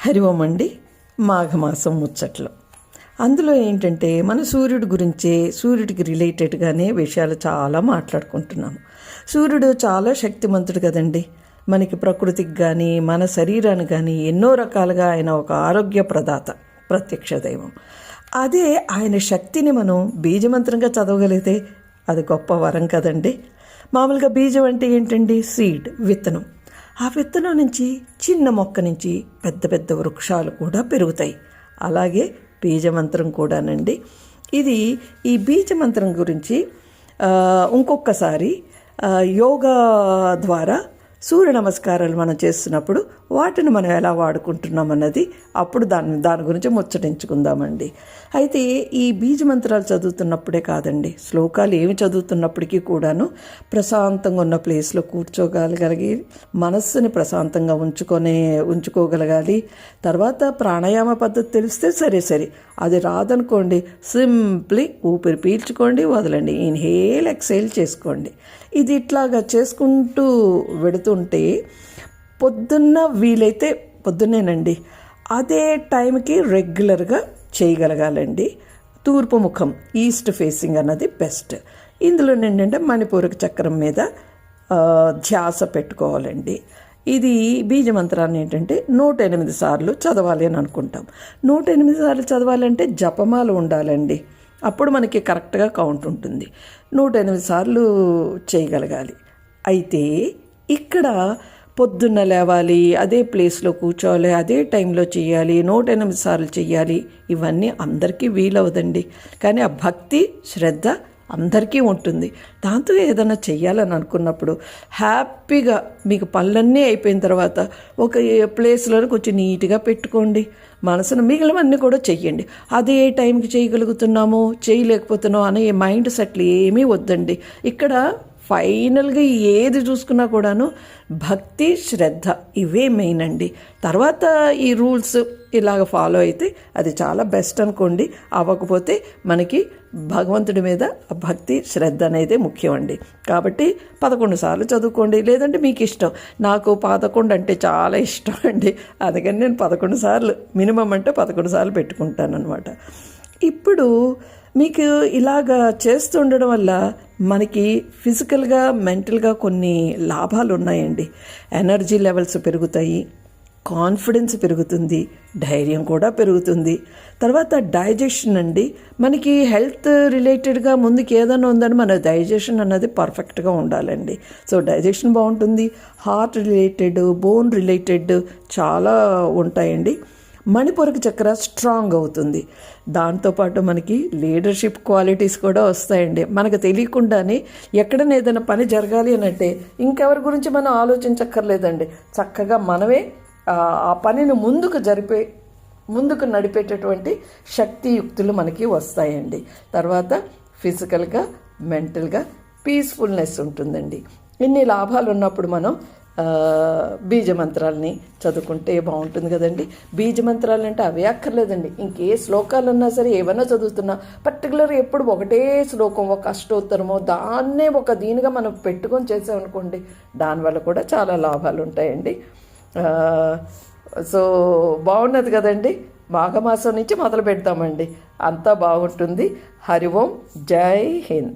హరి ఓం అండి. మాఘమాసం ముచ్చట్లు. అందులో ఏంటంటే మన సూర్యుడి గురించే, సూర్యుడికి రిలేటెడ్గానే విషయాలు చాలా మాట్లాడుకుంటున్నాము. సూర్యుడు చాలా శక్తిమంతుడు కదండి. మనకి ప్రకృతికి కానీ మన శరీరానికి కానీ ఎన్నో రకాలుగా ఆయన ఒక ఆరోగ్య ప్రదాత, ప్రత్యక్ష దైవం. అదే ఆయన శక్తిని మనం బీజమంత్రంగా చదవగలిగితే అది గొప్ప వరం కదండి. మామూలుగా బీజం అంటే ఏంటండి? సీడ్, విత్తనం. ఆ విత్తనం నుంచి చిన్న మొక్క నుంచి పెద్ద పెద్ద వృక్షాలు కూడా పెరుగుతాయి. అలాగే బీజమంత్రం కూడానండి. ఈ బీజమంత్రం గురించి ఇంకొకసారి యోగా ద్వారా సూర్య నమస్కారాలు మనం చేస్తున్నప్పుడు వాటిని మనం ఎలా వాడుకుంటున్నాం అన్నది అప్పుడు దాని గురించి ముచ్చటించుకుందామండి. అయితే ఈ బీజమంత్రాలు చదువుతున్నప్పుడే కాదండి, శ్లోకాలు ఏమి చదువుతున్నప్పటికీ కూడాను ప్రశాంతంగా ఉన్న ప్లేస్లో కూర్చోగలగాలి, మనస్సుని ప్రశాంతంగా ఉంచుకోగలగాలి. తర్వాత ప్రాణాయామ పద్ధతి తెలిస్తే సరే, అది రాదనుకోండి, సింప్లీ ఊపిరి పీల్చుకోండి, వదలండి, ఇన్హేల్ ఎక్సేల్ చేసుకోండి. ఇది ఇట్లాగా చేసుకుంటూ వెడుతుంటే వీలైతే పొద్దున్నేనండి అదే టైంకి రెగ్యులర్గా చేయగలగాలండి. తూర్పు ముఖం, ఈస్ట్ ఫేసింగ్ అన్నది బెస్ట్. ఇందులో ఏంటంటే మణిపూరక చక్రం మీద ధ్యాస పెట్టుకోవాలండి. ఇది బీజమంత్రాన్ని ఏంటంటే 108 సార్లు చదవాలి అని అనుకుంటాం. 108 సార్లు చదవాలంటే జపమాల ఉండాలండి. అప్పుడు మనకి కరెక్ట్గా కౌంట్ ఉంటుంది. 108 సార్లు చేయగలగాలి. అయితే ఇక్కడ పొద్దున్న లేవాలి, అదే ప్లేస్లో కూర్చోవాలి, అదే టైంలో చేయాలి, 108 సార్లు చేయాలి. ఇవన్నీ అందరికీ వీలవదండి. కానీ ఆ భక్తి, శ్రద్ధ అందరికీ ఉంటుంది. దాంతో ఏదైనా చెయ్యాలని అనుకున్నప్పుడు హ్యాపీగా మీకు పనులన్నీ అయిపోయిన తర్వాత ఒక ప్లేస్లో కొంచెం నీట్గా పెట్టుకోండి. మనసును మిగిలినవన్నీ కూడా చెయ్యండి. అదే టైంకి చేయగలుగుతున్నామో చేయలేకపోతున్నామో అనే మైండ్ సెట్లు ఏమీ వద్దండి. ఇక్కడ ఫైనల్గా ఏది చూసుకున్నా కూడాను భక్తి, శ్రద్ధ ఇవే మెయిన్ అండి. తర్వాత ఈ రూల్స్ ఇలాగ ఫాలో అయితే అది చాలా బెస్ట్ అనుకోండి. అవ్వకపోతే మనకి భగవంతుడి మీద భక్తి, శ్రద్ధ అనేది ముఖ్యం అండి. కాబట్టి 11 సార్లు చదువుకోండి, లేదంటే మీకు ఇష్టం. నాకు 11 అంటే చాలా ఇష్టం అండి. అందుకని నేను 11 సార్లు, మినిమం అంటే 11 సార్లు పెట్టుకుంటాను అనమాట. ఇప్పుడు మీకు ఇలాగా చేస్తుండడం వల్ల మనకి ఫిజికల్గా, మెంటల్గా కొన్ని లాభాలు ఉన్నాయండి. ఎనర్జీ లెవెల్స్ పెరుగుతాయి, కాన్ఫిడెన్స్ పెరుగుతుంది, ధైర్యం కూడా పెరుగుతుంది. తర్వాత డైజెషన్ అండి, మనకి హెల్త్ రిలేటెడ్గా ముందుకు ఏదైనా ఉందని మన డైజెషన్ అన్నది పర్ఫెక్ట్గా ఉండాలండి. సో డైజెషన్ బాగుంటుంది. హార్ట్ రిలేటెడ్, బోన్ రిలేటెడ్ చాలా ఉంటాయండి. మణిపూరక చక్ర స్ట్రాంగ్ అవుతుంది. దాంతోపాటు మనకి లీడర్షిప్ క్వాలిటీస్ కూడా వస్తాయండి. మనకు తెలియకుండానే ఎక్కడైనా ఏదైనా పని జరగాలి అని అంటే ఇంకెవరి గురించి మనం ఆలోచించక్కర్లేదండి. చక్కగా మనమే ఆ పనిని ముందుకు నడిపేటటువంటి శక్తియుక్తులు మనకి వస్తాయండి. తర్వాత ఫిజికల్గా, మెంటల్గా పీస్ఫుల్నెస్ ఉంటుందండి. ఇన్ని లాభాలు ఉన్నప్పుడు మనం బీజమంత్రాలని చదువుకుంటే బాగుంటుంది కదండి. బీజమంత్రాలు అంటే అవే అక్కర్లేదండి, ఇంకే శ్లోకాలు ఉన్నా సరే ఏమైనా చదువుతున్నా పర్టికులర్ ఎప్పుడు ఒకటే శ్లోకం, ఒక అష్టోత్తరమో దాన్నే ఒక దీనిగా మనం పెట్టుకొని చేసామనుకోండి, దానివల్ల కూడా చాలా లాభాలు ఉంటాయండి. సో బాగున్నది కదండి. మాఘమాసం నుంచి మొదలు పెడతామండి, అంతా బాగుంటుంది. హరి ఓం, జై హింద్.